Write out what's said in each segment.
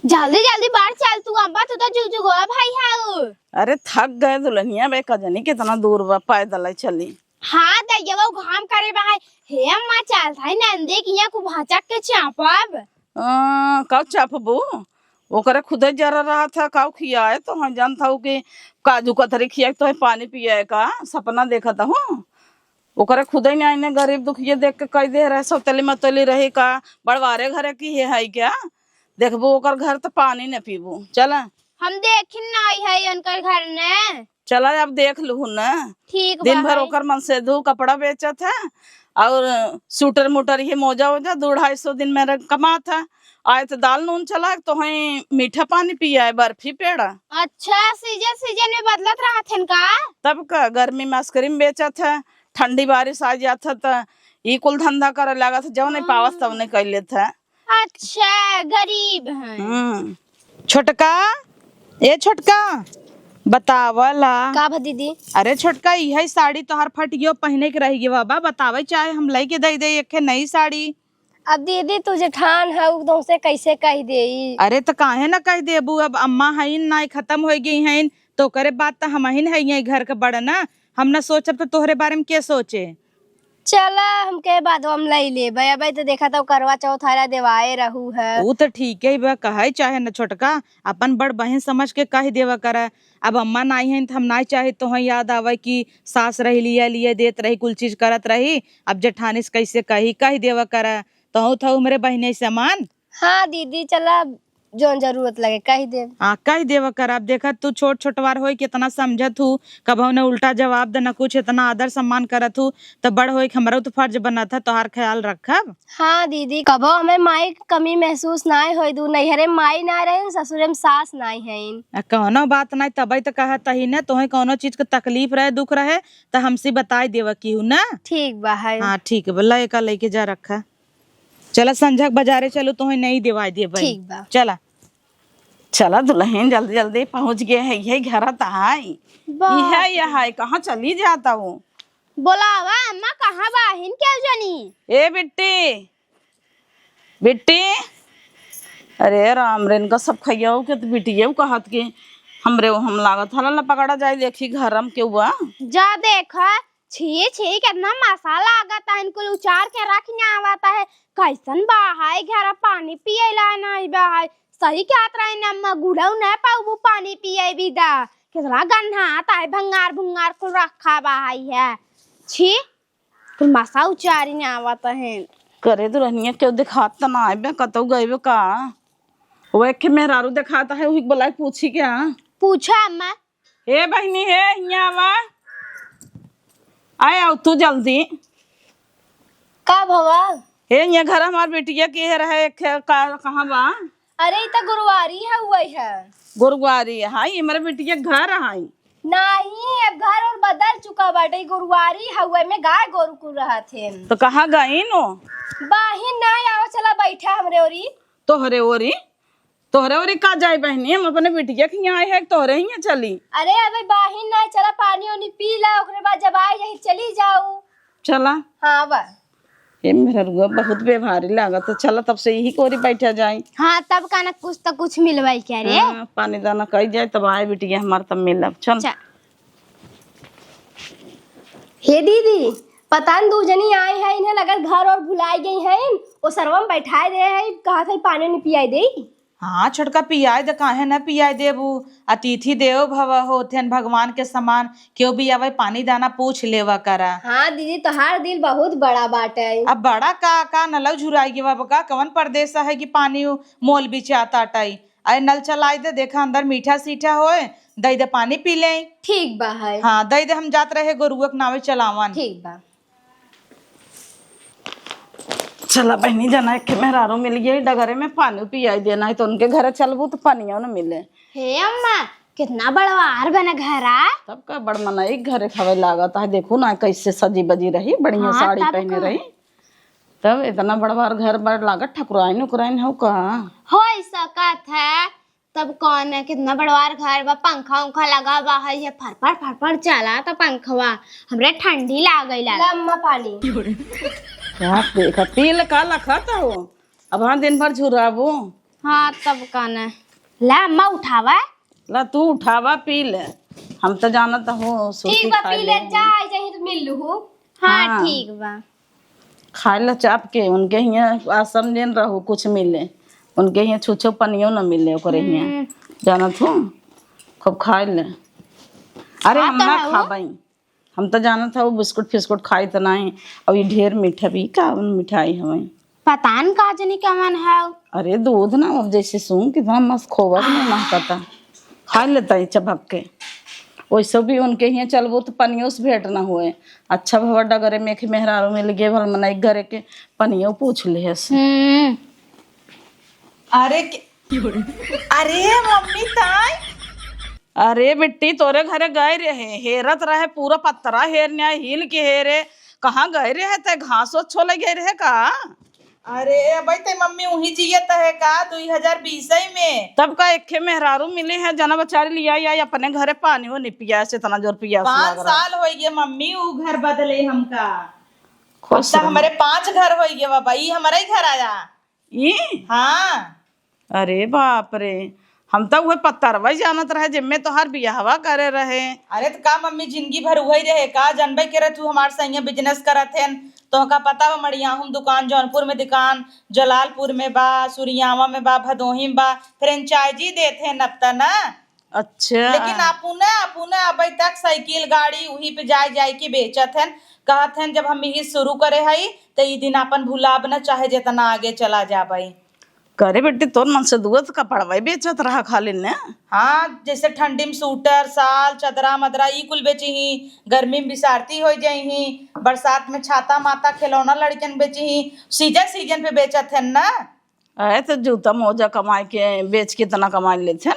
जल्दी जल्दी बाहर चल तू अब्बा तू तो जुजु गो भाई हाउ। अरे थक गए दुल्हनिया बे कजनी कितना दूर बा पैदल चली। हाँ दैया वो घाम करे बा हे अम्मा चल थाई नंदे किया को भाचक के चापब। कब चापबू ओकरे खुदे जरा रहा था काउ खियाए तो हम जान था कि काजू कतरी खिया तो पानी पियाए का सपना देखा था हूँ ओकरे खुदे नहीं आईने गरीब दुखिए देख के कह दे रहे सौतली मतली रही का बड़वारे घरे की है क्या देखबू ओकर घर तो पानी न पीबू। चला हम देखिन नहीं है उनकर घर ने। चला अब देख लू न ठीक दिन भर ओकर मन से धू कपड़ा बेचत है और सूटर मोटर ये मोजा वोजा 200-250 दिन में कमा था। आए तो दाल नून चला तो वही मीठा पानी पिया है बर्फी पेड़ा। अच्छा सीजन सीजन में बदलत रहा थे का तब का गर्मी में आइसक्रीम बेचत है ठंडी बारिश आ जाता था ये कुल धंधा करे लगा था जब नहीं पावस तब नहीं कर लेता। अच्छा गरीब है। छोटका ए छोटका बतावला का भा दीदी। अरे छोटका यही साड़ी तोहर फटियो पहने के रही बाबा बतावे चाहे हम लेके दे दे एक नई साड़ी। अब दीदी तू जेठान है एकदम से कैसे कह दे। अरे तो काहे ना कह देबू अब अम्मा हईन ना खत्म हो गई हैं तो करे बात तो हम ही है घर के बड़ ना हम ना सोचब तो तोहरे बारे में के सोचे। चला हम के बाद हम ले ले भाई तो देखा तो करवा चौथ हारा देवाए रहू है। वो तो ठीक है बा कहे चाहे न छोटका अपन बड़ बहन समझ के कह देवा करे। अब अम्मा नाई है तो हम नाई चाहे तो याद आवे कि सास रही लिए देत रही कुल चीज करत रही अब जेठानी से कैसे कह देवा करे तो था मेरे बहने समान। हाँ दीदी चला जोन जरूरत लगे कह दे। कह देवा कर अब देखा तू छोट छोटवार हो कितना समझत हूँ कबो ने उल्टा जवाब दे न कुछ इतना आदर सम्मान करत हूँ तो बड़ हो हमारा तो फर्ज बना था तोहार ख्याल रखब। हाँ दीदी कबो हमें माई की कमी महसूस नाई होई दू नैहरे माई ना रहे ससुरे में सास नाई है। कौनो बात नहीं तब तो कहत ही न तुम्हें कोनो चीज के तकलीफ रहे दुख रहे तो हमसे बताई देवा की हूँ ना। ठीक बा है। हाँ ठीक है बोला एक लेके जा रखा। चला संझक बाजारे चलो तुम्हें नहीं दिवाई दे भाई। ठीक बा चला चला दुल्हन जल्दी जल्दी पहुंच गए है यही घर है कहाँ चली जाता हूँ। बोलावा अम्मा कहाँ बाहिन क्या जानी। ए बिट्टी बिट्टी अरे राम रेन का सब खैया के तो बिटिया कहत के हमरे हम लागत हला पकड़ा जाए देखी घरम के हुआ जा देखा छी छी कितना मसाला आगता है इनको उचार के रखने आवता है कैसन बाहाई घर पानी पिएला नहीं बाहाई सही क्या तरह नम्मा गुड़ाऊ न पाऊ पानी पिए बिदा कितना गंधा आता है भंगार भंगार को रखा बाहाई है छी कुल मसा उचारी ने आवता है करे तो रहनिया क्यों दिखाता ना आए कतौ गए का वो एक मेहरारू दिखाता है वही बोला पूछी क्या पूछा अम्मा। ए बहनी है यहाँ आया तू जल्दी का भवा हे ये घर हमार बेटिया के रहे कहाँ बा। अरे इता गुरुवारी है हुई है गुरुवारी है ये मेरे बेटिया घर है नहीं अब घर और बदल चुका बाटे गुरुवारी हवे में गाय गोरु को रहा थे तो कहाँ गई नो बाहिन नहीं आवा चला बैठा हमरे ओरी तोहरे ओरी का जाए बहनी हम अपने बिटिया के यहाँ आए है तोहरे ही चली। अरे अबे बाहिन नहीं चला पानी उनी पी ला ओकरे बाद जब आई यही चली जाऊ। चला हाँ बा ये मेरा रुआ बहुत बेभारी लगा तो चला तब से यही कोरी बैठा जाए। हाँ तब का ना कुछ तो कुछ मिलवाई क्या रे। पानी दाना कही जाए तब आए बिटिया हमारा तब मिलब चल। हे दीदी पता न दो जनी आए हैं इन्हें लगा घर और भुलाई गई हैं वो सर्वम बैठाए दे है कहा था पानी नहीं पियाई दे। हाँ छोटका पियाई दे काहे न पियाई देबू अतिथि देव भव होते भगवान के समान क्यों भी आवे पानी दाना पूछ लेवा करा। हाँ दीदी तोहार दिल बहुत बड़ा बात है। अब बड़ा का नल झुराई गे बाबा का कवन परदेश है कि पानी मोल बीच आता टाई अरे नल चलाई दे देखा अंदर मीठा सीठा होए दई दे पानी पी ले। ठीक बा है। हाँ दई दे हम जात रहे गोरुआ के नावे चलावन। ठीक बा चला बहनी जाना एक मेहरारू मिल गई डगरे में पानी पियाई देना है तो उनके घर चलबू तो पानिया न मिले। हे अम्मा कितना बड़वार बना घरा तब का बड़ मनाई घरे खावे लागत है देखो ना कैसे सजी बजी रही बढ़िया हाँ, साड़ी पहने रही तब इतना बड़वार घर बड़ लागत ठकुराइन उकराइन हो का हो सकत है तब कौन है कितना बड़वार घर बा पंखा उंखा लगा बा है ये फरफर चला तो पंखवा हमरे ठंडी लागई ला अम्मा पानी क्या देखा तिल का लखत हो अब हाँ दिन भर झुराबू हाँ तब काना ला अम्मा उठावा ला तू उठावा पी ले, हम तो जानत हो ठीक बा पी ले चाय चाहिए तो मिल लू। हाँ ठीक बा खाए ला चाप के उनके यहाँ आसम देन रहो कुछ मिले, उनके यहाँ छुछो पनियो न मिले ओकरे यहाँ जानत हो खूब खाए ले। अरे हम ना खाबाई, हम तो जानत हो बिस्कुट फिस्कुट खाई तो नहीं, और ये ढेर मीठा भी का मिठाई हमें पता न का जनी कमन है। अरे दूध ना अब जैसे सूं कितना मस्त खोवा भी नहीं महकता, खा लेता है चबक के। वैसे भी उनके यहाँ चलबो तो पनियों से भेंट ना हुए, अच्छा भवा डगरे में मेहरारू में लगे भल मनाई घरे के पनियों पूछ ले। अरे अरे मम्मी ताई, अरे बिट्टी तोरे घरे गए रहे, हेरत रहे पूरा पत्तरा हेर न्याय हिल के हेरे, कहाँ गए रहे ते घास छो लगे रहे का? अरे भाई ते मम्मी वही जियत है का 2020 में? तब का एक मेहरारू मिले हैं जना बेचारी लिया या अपने घरे पानी वो नहीं पिया से इतना जोर पिया 5 साल हो गए मम्मी वो घर बदले हमका, खुश तो हमारे 5 घर हो गए बाबा, ये हमारा ही घर आया। ये हाँ अरे बाप रे, हम तो वह पत्तरवा जानत रहे जिम्मे तो हर बियाहवा करे रहे। अरे तो का मम्मी जिंदगी भर वही रहे का, जानबे करे तू हमारे संगे बिजनेस करत है तो का पता बा मड़िया हम दुकान जौनपुर में दुकान, जलालपुर में बा, सुरियावा में बा, भदोही में बा, फ्रेंचाइजी देते हैं अब तक ना। अच्छा लेकिन अपुने अभी तक साइकिल गाड़ी वही पे जाए के बेचत हैं, कहत हैं जब हम यही शुरू करे हई तो ये दिन अपन भुलाब न चाहे जितना आगे चला जा भाई। करे बेटी तोर मन से दुआत कपड़वा बेचत रहा खाली ने? हाँ जैसे ठंडी में सूटर साल चदरा मदरा ई कुल बेची ही, गर्मी में बिसारती हो जाई ही, बरसात में छाता माता खिलौना लड़कन बेची ही, सीजन सीजन पे बेचत है ना। अरे तो जूता मोजा कमाए के बेच के इतना कमा लेते हैं।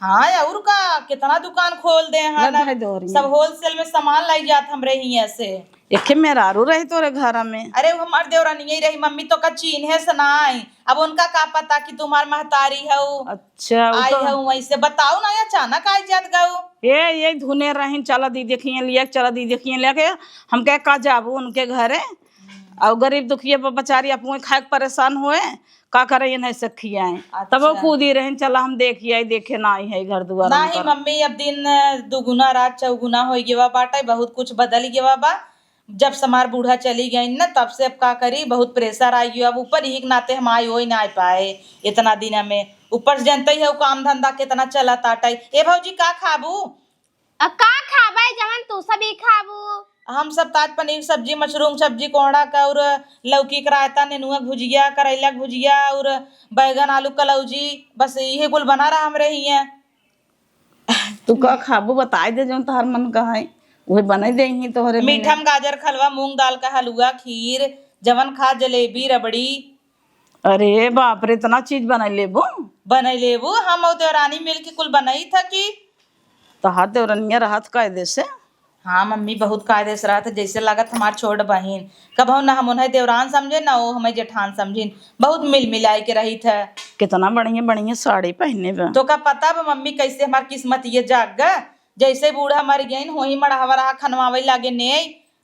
हाँ और का कितना दुकान खोल दे हैं ना, सब होलसेल में सामान लाई जात हमरे ही से। एक मेहरारू रही तोरे घर में? अरे वो हमार देवरानी यही रही मम्मी तो का चीन है सनाई, अब उनका का पता कि तुम्हार महतारी है अच्छा आई है वैसे बताओ ना, अचानक आई जात गऊ ये धुने रही चला दी देखिए लिया, चला दी देखिए लेके हम कह का जाबू उनके घरे, और गरीब दुखिया बेचारी अपने खाए परेशान हुए का करे ये नहीं सखी आए। तब वो खुद ही रहे चला हम देखिए देखे ना आई है घर दुआर नहीं मम्मी, अब दिन दुगुना रात चौगुना हो गया बाटा, बहुत कुछ बदल गया बा। जब समार बूढ़ा चली गई ना तब से अब का करी, बहुत प्रेशर आई गया, अब ऊपर ही के नाते हम आई हो ना आ पाए इतना दिन में, ऊपर से जानते ही है काम धंधा कितना चला ताटा। ए भौजी का खाबू? का खाबे जवन तू सभी खाबू? हम सब ताज पनीर सब्जी, मशरूम सब्जी, कोहड़ा का और लौकी का रायता, नेनुआ भुजिया, करेला भुजिया और बैगन आलू कलौजी, बस यही कुल बना रहा हमरे ही। तू का खाबू बताए दे जो तोहर मन का है वही बना दे तोहरे। मीठा में गाजर खलवा, मूंग दाल का हलवा, खीर, जवन खा जलेबी रबड़ी। अरे बाप रे इतना चीज बना लेबो? बनाई लेबू, हम और देवरानी मिल के कुल बनाई था कि तहार देवरनिया रहत कायदे से? हाँ मम्मी बहुत कायदे से रहा था, जैसे लागत हमार छोट बहन, कब हम ना हम उन्हें देवरान समझे ना वो हमें जेठान समझिन, बहुत मिल मिलाई के रही था। कितना बढ़िया बढ़िया साड़ी पहने बा। तो का पता बा मम्मी कैसे हमार किस्मत ये जाग गा, जैसे बूढ़ा मर गई वही मढ़ावा रहा खनवावे लागे ने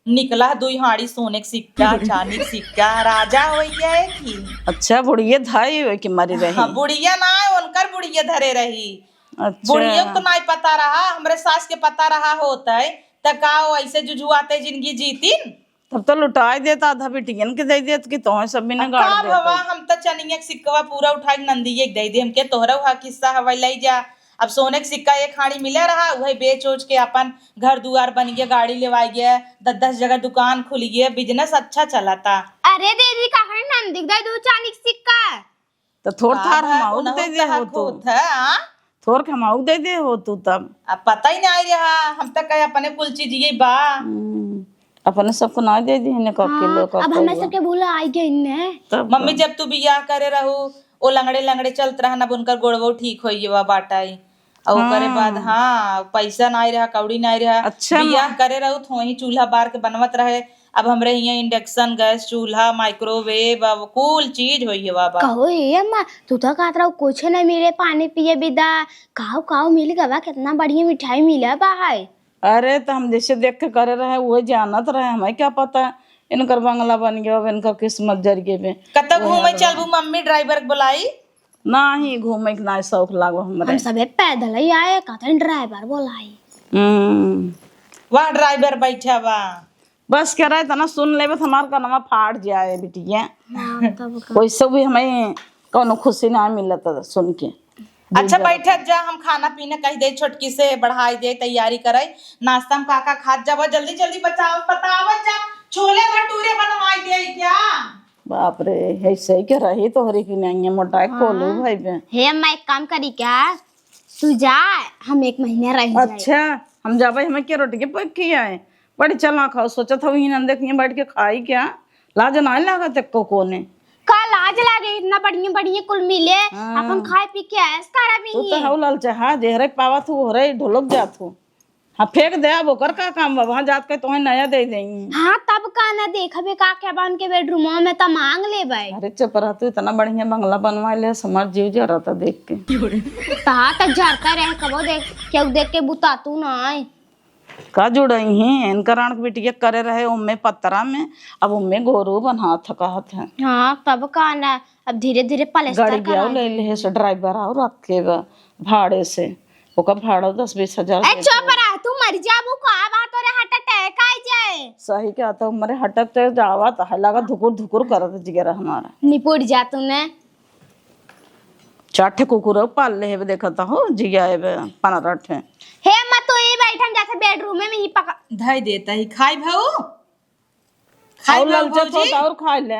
निकला 2 हाड़ी सोने के सिक्का, चांदी के सिक्का, राजा हो गया है कि। अच्छा बुढ़िया धाई हुए कि मरी रही? हाँ बुढ़िया ना उनकर बुढ़िया धरे रही। अच्छा बुढ़िया तो नहीं पता रहा, हमरे सास के पता रहा होता है तो का ऐसे जुजुआते जिंदगी जीतीन। तब तो लुटाई देता आधा बिटियन के दे देत कि तोहे सब भी न गाड़ का देता। भवा हम तो चनिया के सिक्का पूरा उठा के नंदी एक दे दे हमके, तोहरा वहा किस्सा हवाई लाई जा। अब सोने के सिक्का एक हाड़ी मिले रहा, वही बेच उच के अपन घर दुआर बन गया, गाड़ी लेवाई गया, 10 जगह दुकान खुल गया, बिजनेस अच्छा चला था। अरे दीदी का नंदी दे दो चांदी का सिक्का तो थोड़ थार हम दे दे हो तू, थोड़ के हम दे दे हो तू तब। अब पता ही नहीं रहा, हम तक कहे अपने कुल चीज ये बा अपने सबको ना दे दी ने कब के लोग। अब हमें सबके बोला आई गई ने। मम्मी जब तू बियाह करे रहू ओ लंगड़े लंगड़े चलत रहा ना, उनकर गोड़वो ठीक हो गया बाटाई, और करे बाद हाँ पैसा नहीं रहा, कौड़ी नहीं रहा। अच्छा बियाह करे रहू तो वही चूल्हा बार के बनवत रहे, अब हमरे यहाँ इंडक्शन गैस चूल्हा माइक्रोवेव अब कुल चीज हो गया बाबा। कहो ये अम्मा तू तो कहत रहा कुछ नहीं मिले, पानी पिए बिदा काऊ काऊ मिल गवा, कितना बढ़िया मिठाई मिला बा है। अरे तो हम जैसे देख के करे रहे वो जानत रहे, हमें क्या पता इनकर बंगला बन गया, इनकर किस्मत जरिए में। कतक घूमे चलबू मम्मी ड्राइवर बुलाई? नहीं घूमे के ना शौक लागो हमरे। हम सबे पैदल ही आए, कहते ड्राइवर बोलाई। वहाँ ड्राइवर बैठा बा। बस कह रहे तना सुन लेबे तो हमार कनमा फाट जाए बिटिया। हाँ, तब का। वैसे भी हमें कोनो खुशी ना मिलत सुन के। अच्छा बैठा जा, हम खाना पीना कह दे, छोटकी से बढ़ाई दे, तैयारी करे, नाश्ता में काका खात जावा, जल्दी जल्दी बचाओ बतावत जा, छोले भटूरे बनवाई दे क्या। बाप रे ऐसे ही के रही तोहरी की नहीं है मोटा खोलू भाई बे। हे अम्मा एक काम करी क्या, तू जा, हम 1 महीना रह जाए। अच्छा हम जाबे, हमें क्या रोटी के पक किया है बड़ी चला खाओ, सोचा था वही नंदे कहीं बैठ के खाई क्या, लाज ना लागत को कोने का लाज लागे, इतना बढ़िया बढ़िया कुल मिले, अपन खाए पी के ऐस करा भी। तू तो हौ लाल चाहा देहरे पावा तू हो रे ढोलक जात हो। हाँ फेंक दे, अब ओकर का काम बा, वहां जात के तोहे नया दे देई। हाँ तब का ना देखबे का क्या बन के बेडरूम में त मांग लेबे। अरे चुप रह, तू इतना बढ़िया बंगला बनवा ले, समझ जीव जरा था देख के। ता त जरता रह कबो देख केहू देख के बुता तू नहीं का जुड़ई है इनकर आंख बिटिया करे रहे उम्मे पत्तरा में, अब उम्मे गोरू बना थकात है। हाँ तब का ना, अब धीरे धीरे पलस्तर गाड़ी गया ले ले से ड्राइवर आओ रखे भाड़े से, ओका भाड़ा 10-20 हजार। ए चुप रह, तू मर जाबू का बात रे, हट अटैक आ जाए। सही क्या तो हमारे हटक ते जावा तो लगा धुकुर धुकुर करत जिगरा हमारा। निपुट जा तूने। 4 ठे कुकुर पाल ले है देखता हो जिया है 15 ठे। हे अम्मा तू ही बैठन जैसे बेडरूम में ही पका धाई देता ही खाई भाऊ, खाई ललचत हो और खा ले।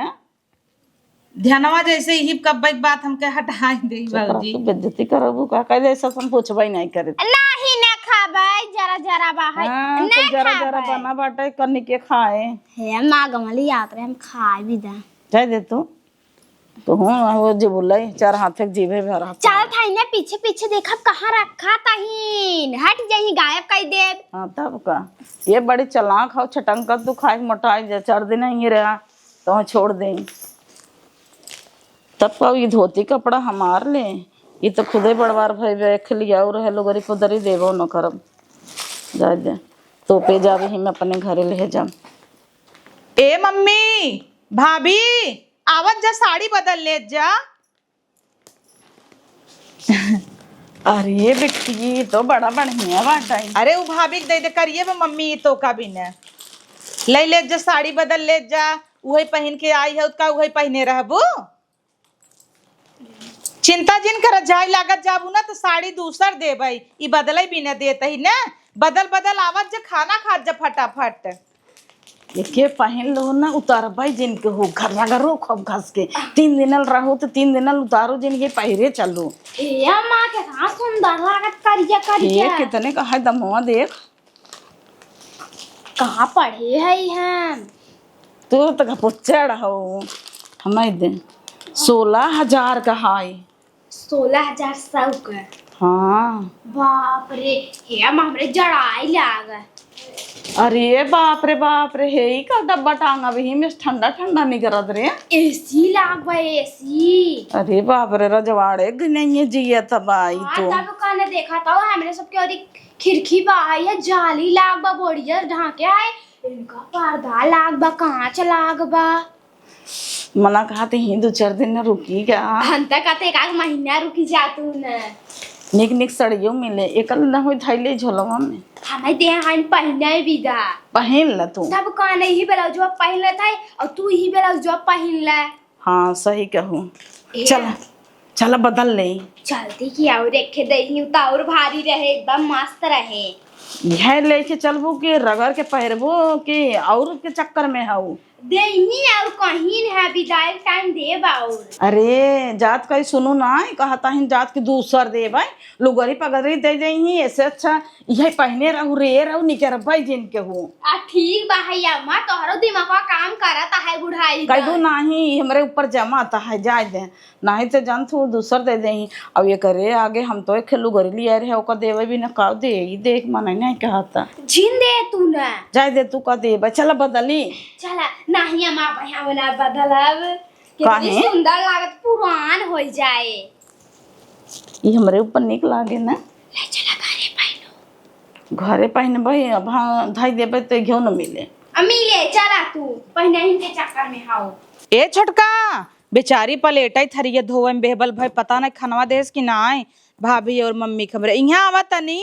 ध्यानवा जैसे ही कब बात हमके हटाई दे बाबूजी। तू बेइज्जती करबू का कह दे, ऐसा हम पूछबई नहीं करे। नहीं ना खाबै, जरा जरा बाहर हां तो जरा जरा बना बाटे कन्नी के खाए। हे अम्मा गमली याद रे, हम खाए भी दा जाय दे तू तो हूं वो जे बोलाई 4 हाथ के जीभे भरा। चल थाई ने पीछे पीछे देखब कहां रखा तहीन, हट जाही गायब कर दे। हां तब का ये बड़ी चालाक हो, छटंका तू खाए मोटाई जा 4 दिन ही रहा तो छोड़ दे। तब का ये धोती कपड़ा हमार ले, ये तो खुदे बड़वार भाई देख लिया और है लोगरी खुदरी देबो न करब। जा दे तो पे जावे ही मैं अपने घरे ले जा। ए मम्मी भाभी आवत जा, साड़ी बदल ले जा। अरे बिट्टी तो बड़ा बढ़िया बाटा है। अरे वो भाभी के दे दे करिए बे मम्मी तो का भी न ले ले जा, साड़ी बदल ले जा, वही पहन के आई है उसका वही पहने रहबू। चिंता जिन कर जाए लागत जाबू ना तो साड़ी दूसर दे भाई, ई बदले भी न देता ही ना, बदल बदल आवत जा, खाना खा जा फटाफट। के पहन लो ना उतार भाई जिनके हो घर लगा रो खूब घस के 3 दिन रहो तो 3 दिन उतारो जिनके पहिरे चलो। हे अम्मा कितना सुंदर लागत करिया ये करिया। कितने का है दमवा देख। कहाँ पढ़े है हम? तू तो पुच्चड़ हो हमें दे 16,000 का है। 16,000 सौ का? हाँ बाप रे, हे अम्मा हमरे जड़ाई लाग। अरे बाप रे हे का डब्बा टांगा भी में ठंडा ठंडा नहीं करत रे। एसी लाग भाई एसी। अरे बाप रे रजवाड़े नहीं जिया तबाई तो। तब कहने देखा था हमरे सबके और खिड़की बाहर है, जाली लाग बा बढ़िया ढाके आए, इनका पर्दा लाग बा, कांच लाग बा। मना कहते ही 2-4 दिन न रुकी क्या। हम तक कहते 1 महीना रुकी जा तू न। निक निक सड़ियों मिले एकल न होई थैले झोलवा में हमें दे हन पहने विदा पहन ल तू। तब कहने ही ब्लाउज पहन ले था और तू ही ब्लाउज पहन ले। हाँ सही कहूँ। चल चल बदल ले। चलती की और देखे दही तो और भारी रहे, एकदम मस्त रहे। यह लेके चलबो के रगड़ के पहरबो के और के चक्कर में हाउ देही और कहीं है विदाई टाइम दे बाउर। अरे जात कहीं सुनो ना कहता है जात के दूसर दे भाई लुगरी पगड़ी दे देही, ऐसे अच्छा यही पहने रहू रे रहू निकर भाई जिनके हो। ठीक बा है अम्मा, तोहरो दिमाग काम करता है बुढ़ाई कह दू नहीं हमरे ऊपर जमाता है जाए दे, नहीं तो जान तू दूसर दे देही। अब ये करे आगे हम तो एक लुगरी लिया रहे ओका देवे भी न का दे देख मन नहीं कहता जिन दे तू न जाए दे तू का दे चल बदली। चला नहीं अम्मा भैया वाला बदलब कितनी सुंदर लागत, पुरान हो जाए। ये हमरे ऊपर निक लागे ना। ले चला घरे पहने भाई अब हाँ धाई देबे तो घेऊ न मिले। अम्मी ले चला तू पहने ही के चक्कर में हाओ। ए छोटका बेचारी पलेटा थरिये धोवे में बेहबल भाई पता नहीं खनवा देस कि ना आए भाभी और मम्मी खबरे यहाँ आवा तनी।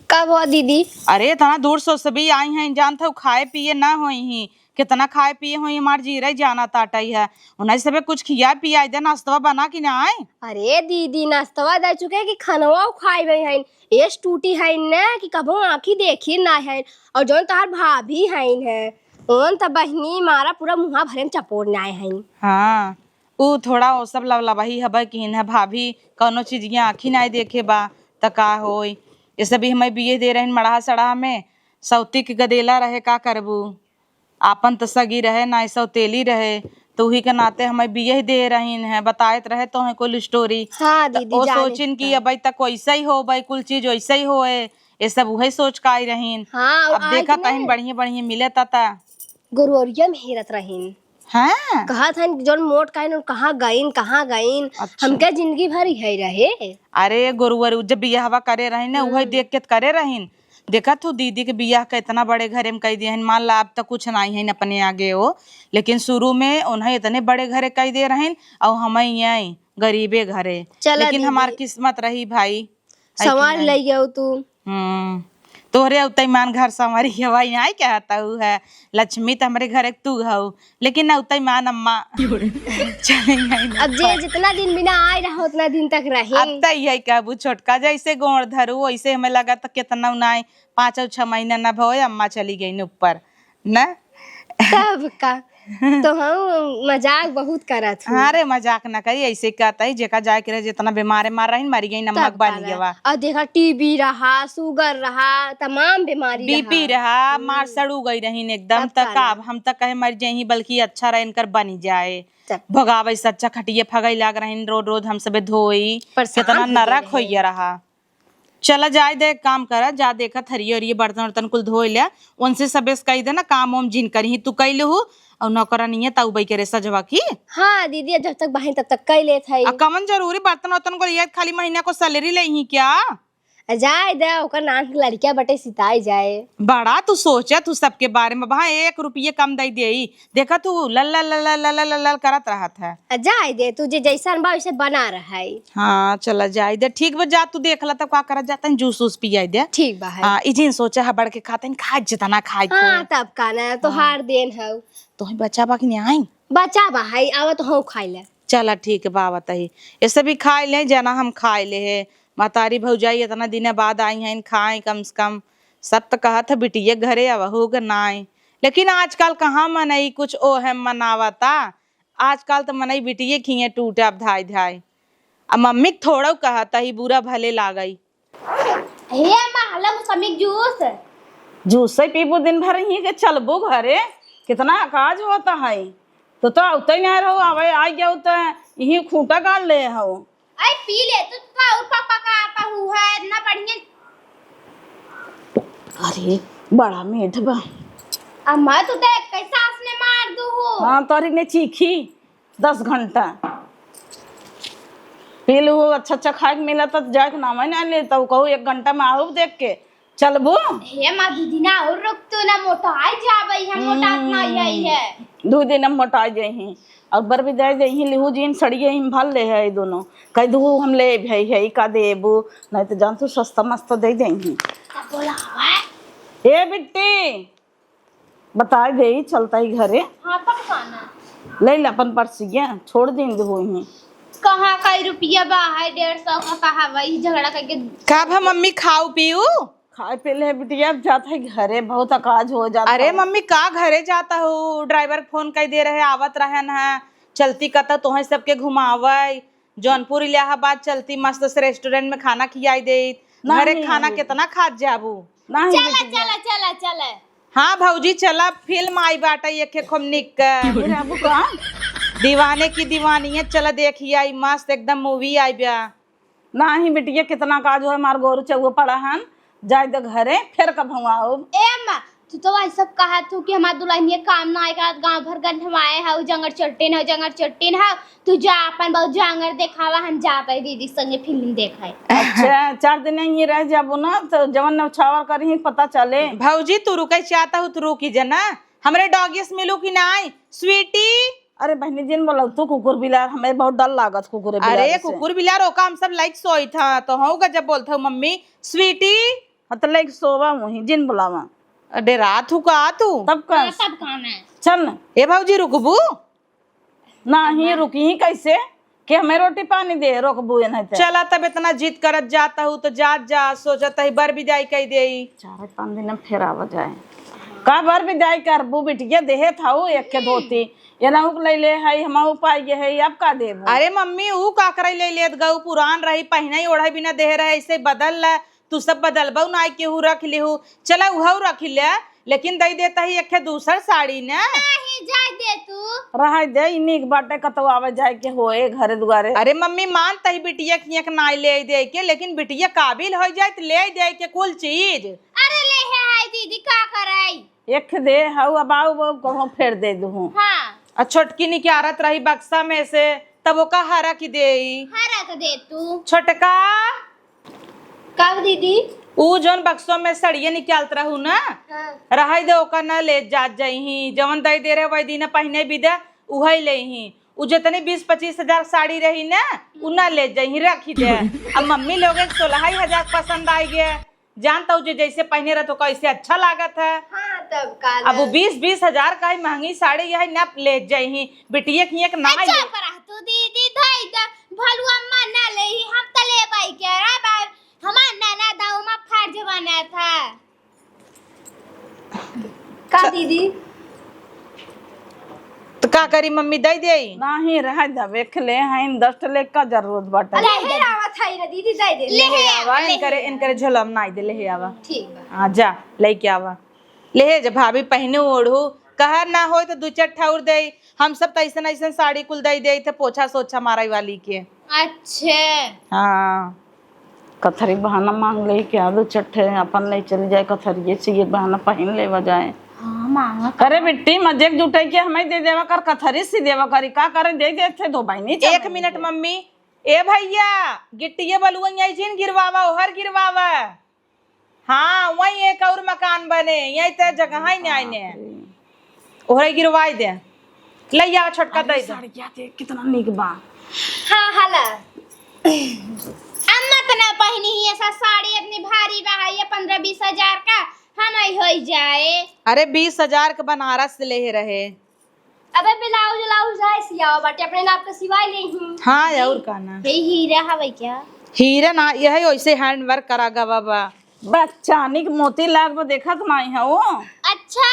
कब हो दीदी? अरे इतना दूर से सभी आई हैं जानता हूँ खाए पिए ना हो ही कितना खाए पिए हो हमार जीरा जाना ताटाई है उन्हें सब कुछ खिया पिया दे नाश्ता बना कि ना आए। अरे दीदी नाश्ता दे चुके कि खनवा खाए गए हैं एस टूटी है ना कि कबो आँखी देखी ना है और जो तार भाभी है उन तब बहनी मारा पूरा मुहा भरे में चपोर ना है। हाँ ऊ थोड़ा वो सब लवलवाही हबे कि है भाभी कौनो चीज आँखी ना देखे बा त का होई ये सब हमें बिये दे रहे मड़ा सड़ा में सौती के गदेला रहे का करबू आपन तो सगी रहे ना सौतेली रहे तो उही के नाते हमें बिये दे रही है बताएत रहे तो है कोई स्टोरी। हाँ दीदी वो सोचिन कि अब तक वैसा ही हो भाई कुल चीज वैसा ही हो ये सब वही सोच का आई रहीन। हाँ अब देखा कहीं बढ़िया बढ़िया मिले ता गुरुवरिया में हेरत रहीन हाँ कहा था जोन मोट कहाँ गईन अच्छा। हमके जिंदगी भर है रहे। अरे गुरुवर जब बियाह हवा करे रही ना वही देख के करे रहीन देखा तू दीदी के बियाह का इतना बड़े घरे में कह दिया मान ला अब तक कुछ नहीं है अपने आगे हो लेकिन शुरू में उन्हें इतने बड़े घरे कह दे रहीन और हमें यही गरीबे घरे लेकिन हमार किस्मत रही भाई संवार ले गयो तू। तोहरे उतई मान घर संवारी हवा यहाँ क्या आता है लक्ष्मी तो हमारे घर तू हो लेकिन उतई मान अम्मा चलेंगे अब जे जितना दिन बिना आए रहा उतना दिन तक रहे अब तो यही कहबू छोटका जैसे गोड़ धरू वैसे हमें लगा तो कितना ना 5 और 6 महीना न भो अम्मा चली गई ऊपर न तब का तो हम मजाक बहुत करत हूँ। अरे मजाक न करी ऐसे कहता है जेका जाए के रहे जितना बीमार मार रही मरी गई नमक बन गया और देखा टीबी रहा शुगर रहा तमाम बीमारी बीपी रहा मार सड़ू गई रही एकदम तक अब हम तक कहे मर जाही बल्कि अच्छा रहे इनकर बनी जाए भगावे से अच्छा खटिए फगई लाग रही रोज रोज हम सब धोई कितना नरक हो रहा। चला जाए दे काम करा जा देखा थरिये और ये बर्तन वर्तन कुल धो लिया उनसे सबेस कही दे ना काम वाम जिन करी तू कैलू और नौकरा नहीं है ताऊ भाई के सजवा की। हाँ दीदी जब तक बहन तब तक कई लेत है कमन जरूरी बर्तन वर्तन को ये खाली महीना को सैलरी ले ही क्या जाए दे ओकर नाम की लड़किया बटे सिताई जाए बड़ा तू सोचा तू सबके बारे में वहाँ 1 रुपये कम दे दे देखा तू लल्ला लल्ला लल्ला लल्ला करत रहा था जाए दे तुझे जैसा बा वैसे बना रहा है। हाँ चला जाए दे ठीक बा जा तू देख ला तब का करत जाता है जूस वूस पिया दे ठीक बा है। हाँ इजिन सोचा है बढ़ के खाते हैं खा जितना खाए हाँ तब का ना तो हार देन है तो बच्चा बाकी नहीं आई बच्चा बा है आवा तो हम खाई ले चला ठीक है बाबा तही ये सब भी खाए ले जना हम खाए ले है मातारी भौजाई इतना दिन बाद आई हैं खाए कम से कम सब तो कहा था बिटिया घरे आवा होगा ना लेकिन आजकल कहाँ मनई कुछ ओ है मनावता आजकल तो मनई बिटिया खिए टूटे अब धाय धाय अब मम्मी थोड़ा कहा था ही बुरा भले ला गई हे महला मुसम्मी जूस से पीबू दिन भर ही के चलबो घरे कितना काज होता है तो उतई नहीं रहो आवे आ जाओ तो यही खूंटा गाल ले हो आई पी ले तो और पापा का आता हुआ है इतना बढ़िया। अरे बड़ा मीठ बा अम्मा तू देख कैसा आपने मार दू हो। हाँ तोरी ने चीखी 10 घंटा पी लू अच्छा अच्छा खाए के मिला तो जाके नाम ना ले तो कहू 1 घंटा में आहू देख के चलबो हे माँ दीदी ना और रुक तो ना मोटाई जाबई हम मोटा ना यही है 2 दिन में मोटा जाही और बर भी जाए जही लिहू जीन सड़िए हिम भल ले है दोनों कह दू हम ले भई है का देबू नहीं तो जान तू सस्ता मस्त दे देही बोला ए बिट्टी बता दे चलता ही घरे। हाँ पकाना ले ले अपन पर्सिया छोड़ देंगे वो ही कहाँ कई रुपया बा है 150 का कहा वही झगड़ा करके कब हम मम्मी खाऊ पीऊ खाए पीले है बिटिया अब जाता है घरे बहुत अकाज हो जाता अरे मम्मी का घरे जाता हूँ ड्राइवर फोन कर दे रहे आवत रहन है चलती कता तो सबके घुमावे जौनपुर इलाहाबाद चलती मस्त से रेस्टोरेंट में खाना खिलाई दे घरे खाना कितना खात जाबू चला चला चला चला। हाँ भौजी चला फिल्म आई बाटा ये खूब निक दीवाने की दीवानी है चला देखिए आई मस्त एकदम मूवी आई ब्या ना ही बिटिया कितना काज हो मार गोरू चौगो पड़ा हन जाए दे घरे फिर कब हम आओ ए अम्मा तू तो वही सब कहा तू कि हमार दुल्हनिया काम ना आएगा गांव भर गन हम आए है जंगर चट्टीन है तू जा अपन बहुत जांगर देखावा हम जाते दीदी संगे फिल्म देखाए। अच्छा 4 दिन ही रह जाबो ना तो जवन नौछावर करी पता चले। भौजी तू रुके चाहता हूँ तू रुकी जना हमरे डॉगिस मिलू की ना स्वीटी अरे बहनी जिन बोला तू कुकुर बिलार हमें बहुत डर लागत कुकुर बिलार अरे से। कुकुर बिलार ओका हम सब लाइक सोई था तो होगा जब बोलता हूँ मम्मी स्वीटी तो लाइक सोवा वही जिन बुलावा अरे रात हूँ का तू तब का सब कौन है? चल न। ए भाऊजी रुकबू ना ही रुकी ही कैसे कि हमें रोटी पानी दे रोकबू नहीं तो चला तब इतना जिद करत जाता हूँ तो जा सोचता है बर विदाई कही दे 4-5 दिन में फिर आवा जाए का बार विदाई करबू बिटिया देहे थाऊ एक के धोती ये ना हुक ले ले है हम उपाय ये है अब का देबू। अरे मम्मी ऊ का करे ले लेत गऊ पुरान रही पहना ही ओढ़ा बिना देह रहे ऐसे बदल ला तू सब बदलबऊ ना के हु रख लिहू चला उहू रख ले लेकिन दई देता ही एक दूसर साड़ी ने नहीं जाय दे तू। रह दे इन्हीं बाटे कतो आवे जाए के होए घरे दुआरे। अरे मम्मी मान तही बिटिया खियक ना ले दे के लेकिन बिटिया काबिल हो जाए तो ले दे के कुल चीज। अरे ले है हाय दीदी का कराई? एक दे हाउ अबाऊ वो कहूं फेर दे दूं। हाँ छोटकी निकालत रही बक्सा में से तब वो का हरा की दे हरा का दे तू। छोटका कब दीदी? ऊ जौन बक्सों में सड़िए निकालत रहू ना हाँ। रही दे ओका न ले जात जाही जवन दई दे रहे वही दिन पहने भी दे उही ले ही उ जितनी 20-25 हजार साड़ी रही ना उ ना ले जाही रखी दे। अब मम्मी लोग 16,000 पसंद आई गए जानता हूँ जो जैसे पहने रहे तो कैसे अच्छा लागत है। हाँ तब का अब वो 20-20 हजार का ही महंगी साड़ी यही न ले जाही बिटिया की एक ना अच्छा पर तू दीदी धई द भलु अम्मा ना ले ही हम त ले भाई के रा बार हमार नाना दाऊ में फर्ज बना था का दीदी। तो का करी मम्मी दई दे नाही रह जा देख ले हैं 10 ले का जरूरत बाटे। ले आवा थाई रे दीदी दई दे ले आवा इनकरे झोलम नाई दे ले आवा ठीक बा। हाँ जा लेके आवा ले जा भाभी पहने ओढ़ू कहर ना हो तो 2-4 ठौर दे हम सब तैसन ऐसन साड़ी कुल दई दे थे पोछा सोछा माराई वाली के। अच्छे हाँ कथरी बहाना मांग ले के आलू चट्टे अपन ले चली जाए कथरिए से ये बहाना पहन ले जाए। हाँ मांगा करे बिट्टी मजेक जुटाई के हमें दे देवा कर कथरी सी देवा करी का करे दे दे थे दो बहनी। 1 मिनट मम्मी ए भैया गिट्टिये बलुआ जिन गिरवावा ओहर गिरवावा। हाँ वही एक और मकान बने यही तो जगह ही नहीं आईने ओहर गिरवाई दे ले आ छोटका दई दे। साड़िया देख कितना निक बा। हाँ हला अम्मा तो ना पहनी ही ऐसा साड़ी अपनी भारी बहाई 15-20 हजार का हम आई हो जाए। अरे 20,000 का बनारस से ले रहे। अबे ब्लाउज जाए सियाओ बाटे अपने नाप का सिवाई ले ही। हाँ और का ना हे हीरा हवे क्या? हीरा ना यही वैसे हैंड वर्क करा गवा बा बच्चा निक मोती लाग में देखत नहीं है वो। अच्छा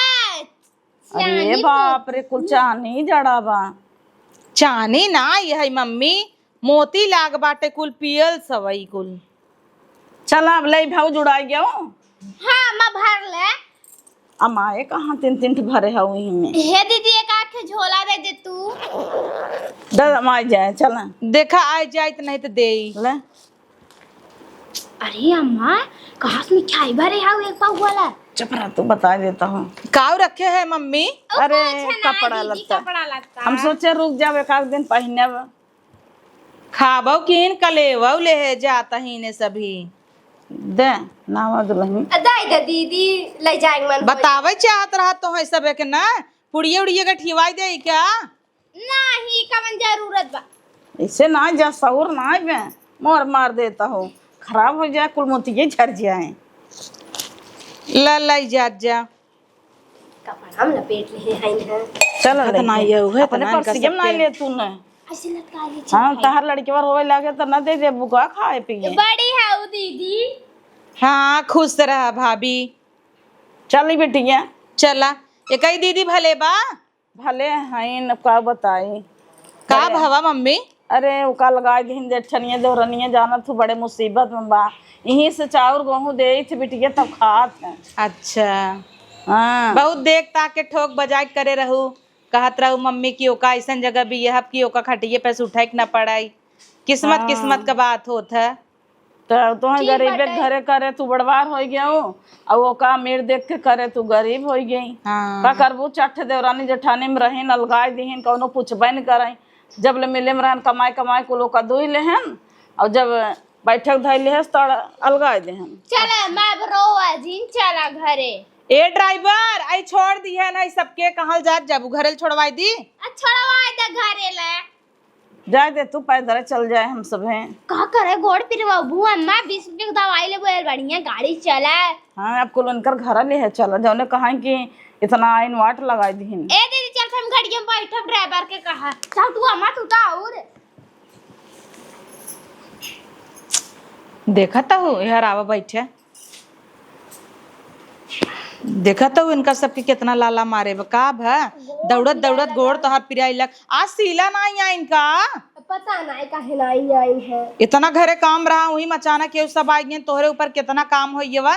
अरे बाप रे कुल चानी जड़ा बा। चानी ना यही मम्मी मोती लाग बाटे कुल पियल सवई कुल। चल अब ले भाव जुड़ाई गया हाँ मैं भर ले। अमाए कहाँ 3 भरे है वही में। हे दीदी एक आखे झोला दे दे तू। दे अमाए जाए चल देखा आ जाए तो नहीं तो दे ले। अरे अम्मा कहाँ से मिठाई भरे हाउ एक पाव वाला? चुप रह तू बता देता हूँ। काव रखे है मम्मी अरे कपड़ा लगता कपड़ा लगता। हम सोचे रुक जावे एक दिन पहने खाबो किन कलेवो ले जाता ही ने सभी दे नावा दुल्हन दाई दे दीदी ले जाएंगे मन बतावे चाहत रहा तो है सब के ना पुड़िए उड़िए का ठिवाई दे क्या नहीं कवन जरूरत बा। इसे ना जा सौर ना बे मोर मार देता हूँ खराब हो जाए कुल मोतिये झड़ जाए। लाई जात जा कपड़ा हम लपेट ले हैं ना। चल ले ना ये है अपने पर्सियम ना ले तू ने। ऐसे लटका ले हाँ तहर लड़के बार होवे लागे तो ना दे दे बुका खाए पिए। बड़ी है वो दीदी। हाँ खुश रहा भाभी चली बेटिया चला एक ही दीदी भले बा भले हैं न का बताई का भावा मम्मी। अरे उका लगा दिन जेठनिया दोरनिया जाना तू बड़े मुसीबत में बा यहीं से चाउर गेहूं दे थी बिटिया तब खात है। अच्छा हाँ बहुत देख ताक के ठोक बजाय करे रहू कहत रहू मम्मी की ओका ऐसा जगह भी यह की ओका खटिए पैसे उठाए के ना पड़ाई किस्मत किस्मत का बात होत है। तो तुम गरीबे घरे करे तू बड़वार हो गया और ओका अमीर देख के करे तू गरीब हो गई। हाँ का करबू चठ देवरानी जेठानी में रहीन अलगाए दीन कौनो पूछबे न करे जब ले मिले में रहन कमाई कमाई कुल ओका दुई लेहन और जब बैठक धैले है तो अलगाए देहन। चला मैं रोवा जिन चला घरे ए ड्राइवर आई छोड़ दी है ना सबके कहल जात जाबू घरे छोड़वाई दी। छोड़वा दे घरे ले जाए दे तू पैदल चल जाए हम सब हैं। का करे गोड़ पिरवा बू अम्मा 20 रुपए की दवाई ले बोल बढ़िया गाड़ी चला। हाँ अब कुल उनकर घर ले है चल जाओ ने कहा कि इतना आइन वाट लगाई दीन। ए दीदी चल हम गाड़ी में बैठब ड्राइवर के कहा चल तू अम्मा तू तो और देखा तो हो यार आवा बैठे देखा तो इनका सबके कितना लाला मारे का भा दौड़त दौड़त गोड़ तोहर पिराइलक आज सीला नहीं आई इनका पता नहीं काहे नहीं आई है। इतना घरे काम रहा वही में अचानक ये सब आ गए तोहरे ऊपर कितना काम हो ये वा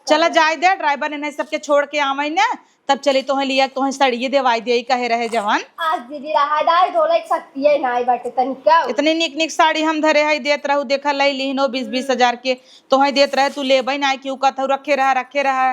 चला जाए दे ड्राइवर ने सबके छोड़ के आवे ने तब चली तोहे लिया तोहे सड़िए देवाई दे कहे रहे जवान। आज दीदी राहदार ढोलक सकती है नहीं बाटे तनिका इतनी निक निक साड़ी हम धरे है देत रहू देखा लई लीनो 20-20 हजार के तोहे देत रहे तू लेबई ना क्यों कहू रखे रहा।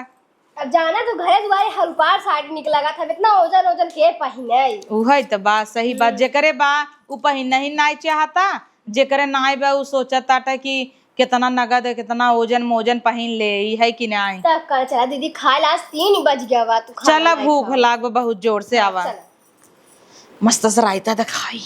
अब जाना तो घरे दुआरे हलपार साड़ी निकलगा था इतना ओजन ओजन के पहिने उहे तो बात सही बात जेकरे बा उ पहिन नहीं नाई चाहता जेकरे नाई बा उ सोचता था कि कितना नगद है कितना ओजन मोजन पहिन ले है कि नहीं। तब कर चला दीदी खा ला 3 बज गया बा तू चला भूख लाग बहुत जोर से आवा मस्त सा रायता दिखाई।